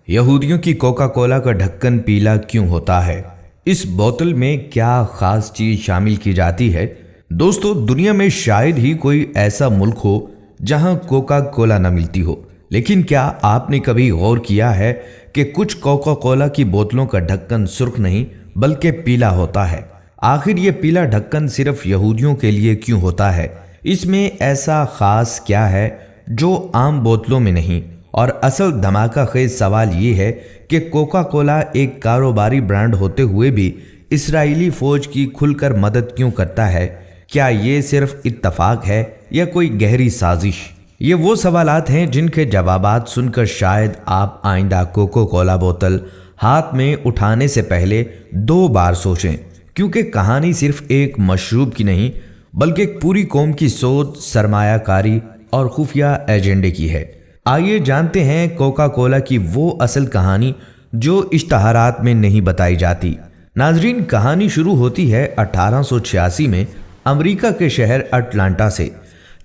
یہودیوں کی Coca Cola کا ڈھکن پیلا کیوں ہوتا ہے؟ اس بوتل میں کیا خاص چیز شامل کی جاتی ہے؟ دوستو، دنیا میں شاید ہی کوئی ایسا ملک ہو جہاں کوکا کولا نہ ملتی ہو، لیکن کیا آپ نے کبھی غور کیا ہے کہ کچھ کوکا کولا کی بوتلوں کا ڈھکن سرخ نہیں بلکہ پیلا ہوتا ہے؟ آخر یہ پیلا ڈھکن صرف یہودیوں کے لیے کیوں ہوتا ہے؟ اس میں ایسا خاص کیا ہے جو عام بوتلوں میں نہیں؟ اور اصل دھماکہ خیز سوال یہ ہے کہ کوکا کولا ایک کاروباری برانڈ ہوتے ہوئے بھی اسرائیلی فوج کی کھل کر مدد کیوں کرتا ہے؟ کیا یہ صرف اتفاق ہے یا کوئی گہری سازش؟ یہ وہ سوالات ہیں جن کے جوابات سن کر شاید آپ آئندہ کوکا کولا بوتل ہاتھ میں اٹھانے سے پہلے 2 بار سوچیں، کیونکہ کہانی صرف ایک مشروب کی نہیں بلکہ ایک پوری قوم کی سوچ، سرمایہ کاری اور خفیہ ایجنڈے کی ہے۔ آئیے جانتے ہیں کوکا کولا کی وہ اصل کہانی جو اشتہارات میں نہیں بتائی جاتی۔ ناظرین، کہانی شروع ہوتی ہے 1886 میں امریکہ کے شہر اٹلانٹا سے،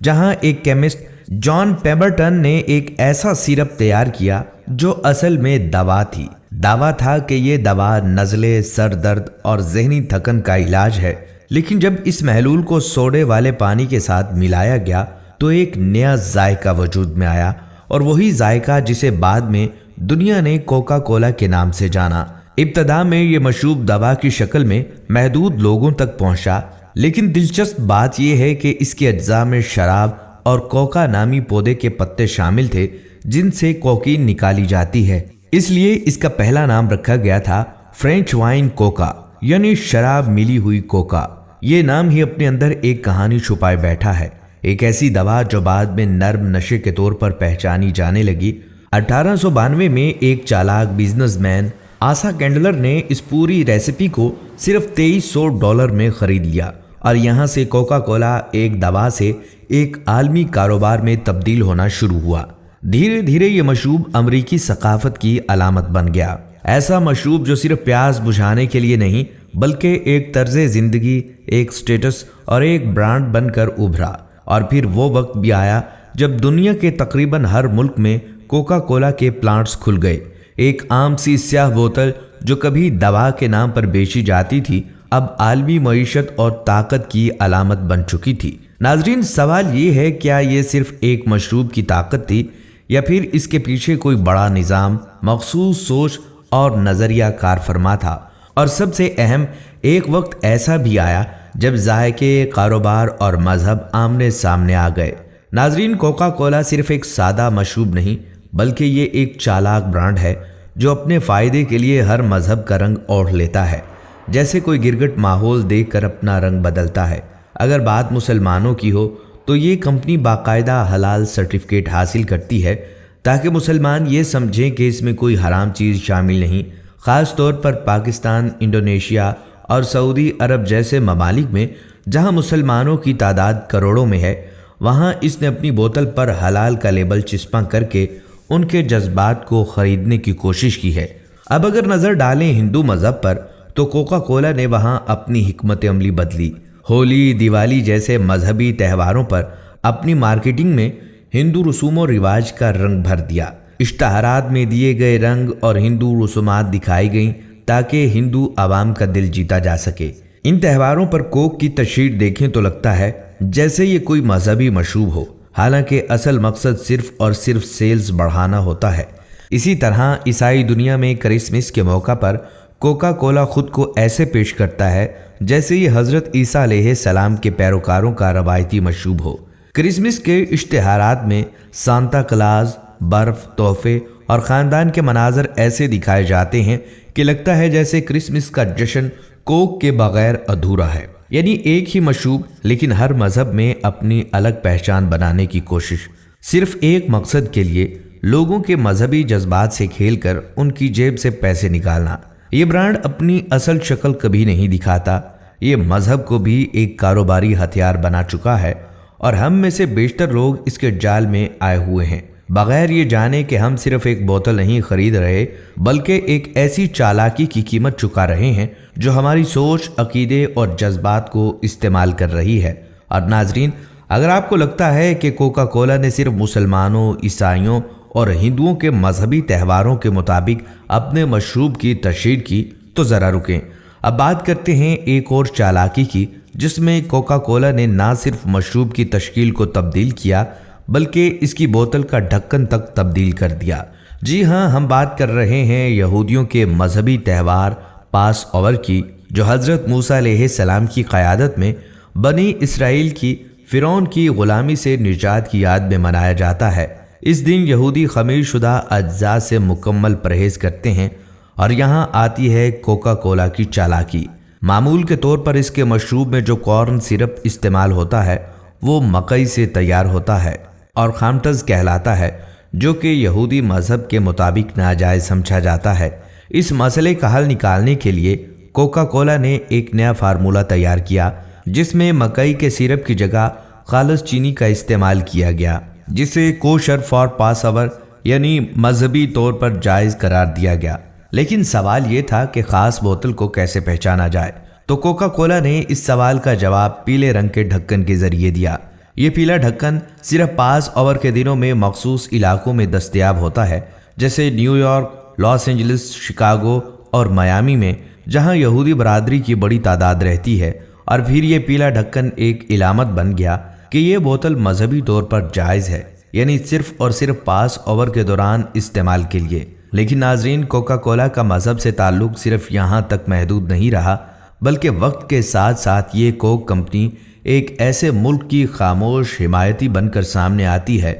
جہاں ایک کیمسٹ جان پیمبرٹن نے ایک ایسا سیرپ تیار کیا جو اصل میں دوا تھی۔ دعویٰ تھا کہ یہ دوا نزلے، سر درد اور ذہنی تھکن کا علاج ہے، لیکن جب اس محلول کو سوڈے والے پانی کے ساتھ ملایا گیا تو ایک نیا ذائقہ وجود میں آیا، اور وہی ذائقہ جسے بعد میں دنیا نے کوکا کولا کے نام سے جانا۔ ابتدا میں یہ مشروب دوا کی شکل میں محدود لوگوں تک پہنچا، لیکن دلچسپ بات یہ ہے کہ اس کے اجزاء میں شراب اور کوکا نامی پودے کے پتے شامل تھے جن سے کوکین نکالی جاتی ہے۔ اس لیے اس کا پہلا نام رکھا گیا تھا فرینچ وائن کوکا، یعنی شراب ملی ہوئی کوکا۔ یہ نام ہی اپنے اندر ایک کہانی چھپائے بیٹھا ہے، ایک ایسی دوا جو بعد میں نرم نشے کے طور پر پہچانی جانے لگی۔ 1892 میں ایک چالاک بزنس مین آسا کینڈلر نے اس پوری ریسیپی کو صرف $2300 میں خرید لیا، اور یہاں سے کوکا کولا ایک دوا سے ایک عالمی کاروبار میں تبدیل ہونا شروع ہوا۔ دھیرے دھیرے یہ مشروب امریکی ثقافت کی علامت بن گیا، ایسا مشروب جو صرف پیاس بجھانے کے لیے نہیں بلکہ ایک طرز زندگی، ایک سٹیٹس اور ایک برانڈ بن کر ابھرا۔ اور پھر وہ وقت بھی آیا جب دنیا کے تقریباً ہر ملک میں کوکا کولا کے پلانٹس کھل گئے۔ ایک عام سی سیاہ بوتل جو کبھی دوا کے نام پر بیچی جاتی تھی، اب عالمی معیشت اور طاقت کی علامت بن چکی تھی۔ ناظرین، سوال یہ ہے، کیا یہ صرف ایک مشروب کی طاقت تھی یا پھر اس کے پیچھے کوئی بڑا نظام، مخصوص سوچ اور نظریہ کار فرما تھا؟ اور سب سے اہم، ایک وقت ایسا بھی آیا جب ذائقے، کاروبار اور مذہب آمنے سامنے آ گئے۔ ناظرین، کوکا کولا صرف ایک سادہ مشروب نہیں بلکہ یہ ایک چالاک برانڈ ہے جو اپنے فائدے کے لیے ہر مذہب کا رنگ اوڑھ لیتا ہے، جیسے کوئی گرگٹ ماحول دیکھ کر اپنا رنگ بدلتا ہے۔ اگر بات مسلمانوں کی ہو تو یہ کمپنی باقاعدہ حلال سرٹیفکیٹ حاصل کرتی ہے تاکہ مسلمان یہ سمجھیں کہ اس میں کوئی حرام چیز شامل نہیں۔ خاص طور پر پاکستان، انڈونیشیا اور سعودی عرب جیسے ممالک میں جہاں مسلمانوں کی تعداد کروڑوں میں ہے، وہاں اس نے اپنی بوتل پر حلال کا لیبل چسپاں کر کے ان کے جذبات کو خریدنے کی کوشش کی ہے۔ اب اگر نظر ڈالیں ہندو مذہب پر تو کوکا کولا نے وہاں اپنی حکمت عملی بدلی۔ ہولی، دیوالی جیسے مذہبی تہواروں پر اپنی مارکیٹنگ میں ہندو رسوم و رواج کا رنگ بھر دیا۔ اشتہارات میں دیے گئے رنگ اور ہندو رسومات دکھائی گئیں تاکہ ہندو عوام کا دل جیتا جا سکے۔ ان تہواروں پر کوک کی تشہیر دیکھیں تو لگتا ہے جیسے یہ کوئی مذہبی مشروب ہو، حالانکہ اصل مقصد صرف اور صرف سیلز بڑھانا ہوتا ہے۔ اسی طرح عیسائی دنیا میں کرسمس کے موقع پر کوکا کولا خود کو ایسے پیش کرتا ہے جیسے یہ حضرت عیسیٰ علیہ السلام کے پیروکاروں کا روایتی مشروب ہو۔ کرسمس کے اشتہارات میں سانتا کلاز، برف، تحفے اور خاندان کے مناظر ایسے دکھائے جاتے ہیں کہ لگتا ہے جیسے کرسمس کا جشن کوک کے بغیر ادھورا ہے۔ یعنی ایک ہی مشروب لیکن ہر مذہب میں اپنی الگ پہچان بنانے کی کوشش، صرف ایک مقصد کے لیے، لوگوں کے مذہبی جذبات سے کھیل کر ان کی جیب سے پیسے نکالنا۔ یہ برانڈ اپنی اصل شکل کبھی نہیں دکھاتا، یہ مذہب کو بھی ایک کاروباری ہتھیار بنا چکا ہے، اور ہم میں سے بیشتر لوگ اس کے جال میں آئے ہوئے ہیں، بغیر یہ جانے کہ ہم صرف ایک بوتل نہیں خرید رہے بلکہ ایک ایسی چالاکی کی قیمت چکا رہے ہیں جو ہماری سوچ، عقیدے اور جذبات کو استعمال کر رہی ہے۔ اور ناظرین، اگر آپ کو لگتا ہے کہ کوکا کولا نے صرف مسلمانوں، عیسائیوں اور ہندوؤں کے مذہبی تہواروں کے مطابق اپنے مشروب کی تشہیر کی، تو ذرا رکیں، اب بات کرتے ہیں ایک اور چالاکی کی، جس میں کوکا کولا نے نہ صرف مشروب کی تشکیل کو تبدیل کیا بلکہ اس کی بوتل کا ڈھکن تک تبدیل کر دیا۔ جی ہاں، ہم بات کر رہے ہیں یہودیوں کے مذہبی تہوار پاس اوور کی، جو حضرت موسیٰ علیہ السلام کی قیادت میں بنی اسرائیل کی فرعون کی غلامی سے نجات کی یاد میں منایا جاتا ہے۔ اس دن یہودی خمیر شدہ اجزاء سے مکمل پرہیز کرتے ہیں، اور یہاں آتی ہے کوکا کولا کی چالاکی۔ معمول کے طور پر اس کے مشروب میں جو کارن سرپ استعمال ہوتا ہے وہ مکئی سے تیار ہوتا ہے اور خامٹز کہلاتا ہے، جو کہ یہودی مذہب کے مطابق ناجائز سمجھا جاتا ہے۔ اس مسئلے کا حل نکالنے کے لیے کوکا کولا نے ایک نیا فارمولہ تیار کیا، جس میں مکئی کے سیرپ کی جگہ خالص چینی کا استعمال کیا گیا، جسے کوشر فار پاس اوور یعنی مذہبی طور پر جائز قرار دیا گیا۔ لیکن سوال یہ تھا کہ خاص بوتل کو کیسے پہچانا جائے، تو کوکا کولا نے اس سوال کا جواب پیلے رنگ کے ڈھکن کے ذریعے دیا۔ یہ پیلا ڈھکن صرف پاس اوور کے دنوں میں مخصوص علاقوں میں دستیاب ہوتا ہے، جیسے New York, Los Angeles, Chicago اور میامی میں، جہاں یہودی برادری کی بڑی تعداد رہتی ہے۔ اور پھر یہ پیلا ڈھکن ایک علامت بن گیا کہ یہ بوتل مذہبی طور پر جائز ہے، یعنی صرف اور صرف پاس اوور کے دوران استعمال کے لیے۔ لیکن ناظرین، کوکا کولا کا مذہب سے تعلق صرف یہاں تک محدود نہیں رہا، بلکہ وقت کے ساتھ ساتھ یہ کوک کمپنی ایک ایسے ملک کی خاموش حمایتی بن کر سامنے آتی ہے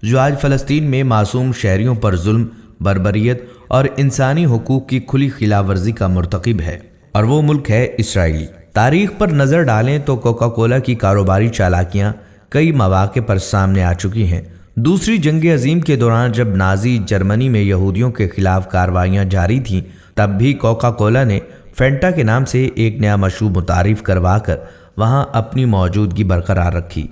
جو آج فلسطین میں معصوم شہریوں پر ظلم، بربریت اور انسانی حقوق کی کھلی خلاف ورزی کا مرتکب ہے، اور وہ ملک ہے اسرائیل۔ تاریخ پر نظر ڈالیں تو کوکا کولا کی کاروباری چالاکیاں کئی مواقع پر سامنے آ چکی ہیں۔ دوسری جنگ عظیم کے دوران جب نازی جرمنی میں یہودیوں کے خلاف کارروائیاں جاری تھیں، تب بھی کوکا کولا نے فینٹا کے نام سے ایک نیا مشروب متعارف کروا کر وہاں اپنی موجودگی برقرار رکھی۔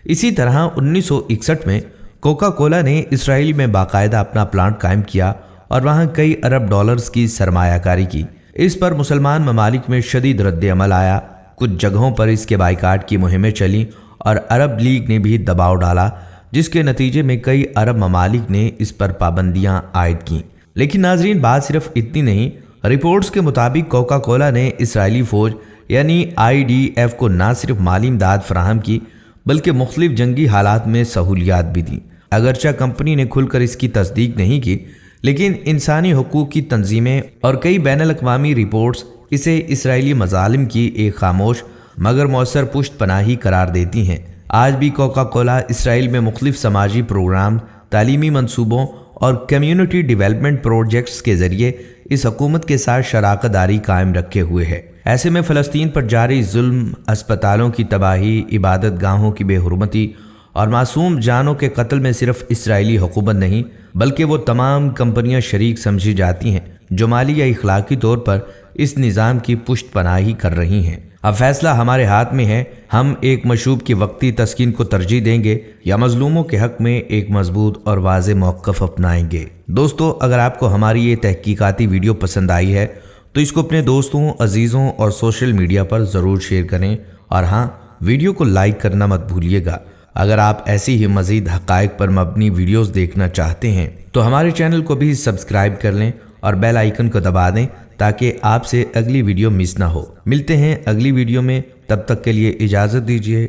اسی طرح 1961 میں کوکا کولا نے اسرائیل میں باقاعدہ اپنا پلانٹ قائم کیا اور وہاں کئی ارب ڈالرز کی سرمایہ کاری کی۔ اس پر مسلمان ممالک میں شدید رد عمل آیا، کچھ جگہوں پر اس کے بائیکاٹ کی مہمیں چلیں اور عرب لیگ نے بھی دباؤ ڈالا، جس کے نتیجے میں کئی عرب ممالک نے اس پر پابندیاں عائد کیں۔ لیکن ناظرین، بات صرف اتنی نہیں۔ رپورٹس کے مطابق کوکا کولا نے اسرائیلی فوج یعنی IDF کو نہ صرف مالی امداد فراہم کی بلکہ مختلف جنگی حالات میں سہولیات بھی دیں۔ اگرچہ کمپنی نے کھل کر اس کی تصدیق نہیں کی، لیکن انسانی حقوق کی تنظیمیں اور کئی بین الاقوامی رپورٹس اسے اسرائیلی مظالم کی ایک خاموش مگر مؤثر پشت پناہی قرار دیتی ہیں۔ آج بھی کوکا کولا اسرائیل میں مختلف سماجی پروگرام، تعلیمی منصوبوں اور کمیونٹی ڈیولپمنٹ پروجیکٹس کے ذریعے اس حکومت کے ساتھ شراکت داری قائم رکھے ہوئے ہے۔ ایسے میں فلسطین پر جاری ظلم، اسپتالوں کی تباہی، عبادت گاہوں کی بے حرمتی اور معصوم جانوں کے قتل میں صرف اسرائیلی حکومت نہیں بلکہ وہ تمام کمپنیاں شریک سمجھی جاتی ہیں جو مالی یا اخلاقی طور پر اس نظام کی پشت پناہی کر رہی ہیں۔ اب فیصلہ ہمارے ہاتھ میں ہے، ہم ایک مشروب کی وقتی تسکین کو ترجیح دیں گے یا مظلوموں کے حق میں ایک مضبوط اور واضح موقف اپنائیں گے۔ دوستو، اگر آپ کو ہماری یہ تحقیقاتی ویڈیو پسند آئی ہے تو اس کو اپنے دوستوں، عزیزوں اور سوشل میڈیا پر ضرور شیئر کریں، اور ہاں، ویڈیو کو لائک کرنا مت بھولیے گا۔ اگر آپ ایسی ہی مزید حقائق پر مبنی ویڈیوز دیکھنا چاہتے ہیں تو ہمارے چینل کو بھی سبسکرائب کر لیں اور بیل آئیکن کو دبا دیں تاکہ آپ سے اگلی ویڈیو مس نہ ہو۔ ملتے ہیں اگلی ویڈیو میں، تب تک کے لیے اجازت دیجیے۔